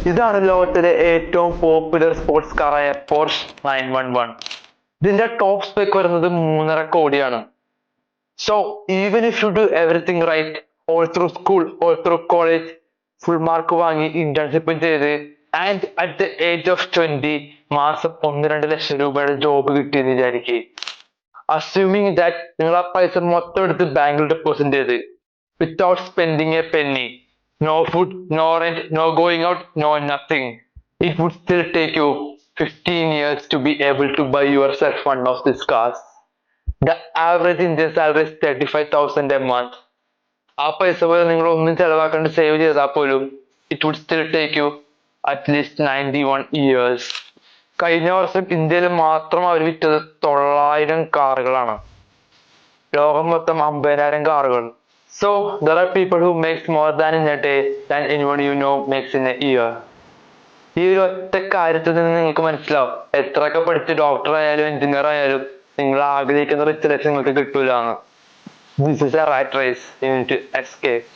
ഇതാണ് ലോകത്തിലെ ഏറ്റവും പോപ്പുലർ സ്പോർട്സ് കാറായ പോർഷ് 911. ഇതിന്റെ ടോപ്പ് സ്പെക് വരുന്നത് 3.5 കോടിയാണ്. So even if you do everything right, all through school, all through college, full mark വാങ്ങി ഇന്റേൺഷിപ്പും ചെയ്ത് and at the age of 20 മാസം 1-2 ലക്ഷം രൂപയുടെ ജോബ് കിട്ടിയെന്ന് വിചാരിക്കുക. അസ്യൂമിങ് ദാറ്റ് നിങ്ങൾ ആ പൈസ മൊത്തം എടുത്ത് ബാങ്കിൽ ഡെപ്പോസിറ്റ് ചെയ്ത് without spending A Penny, no food, no rent, no going out, no nothing. It would still take you 15 years to be able to buy yourself one of these cars. The average Indian salary is 35,000 a month. ആ പൈസ പോലെ നിങ്ങൾ ഒന്നും ചെലവാക്കാണ്ട് save ചെയ്താൽ പോലും it would still take you at least 91 years. കഴിഞ്ഞ വർഷം ഇന്ത്യയിൽ മാത്രം അവർ വിറ്റത് 900 കാറുകളാണ്. ലോകം മൊത്തം 50,000 കാറുകൾ. So there are people who makes more than in a day than anyone you know makes in a year. ഈ ഒരു ഒറ്റ കാര്യത്തിൽ നിന്ന് നിങ്ങൾക്ക് മനസ്സിലാവും എത്രയൊക്കെ പഠിച്ച് ഡോക്ടർ ആയാലും എഞ്ചിനീയർ ആയാലും നിങ്ങൾ ആഗ്രഹിക്കുന്ന റിച്ച് ലൈഫ് നിങ്ങൾക്ക് കിട്ടൂല. This is a rat race you need to escape.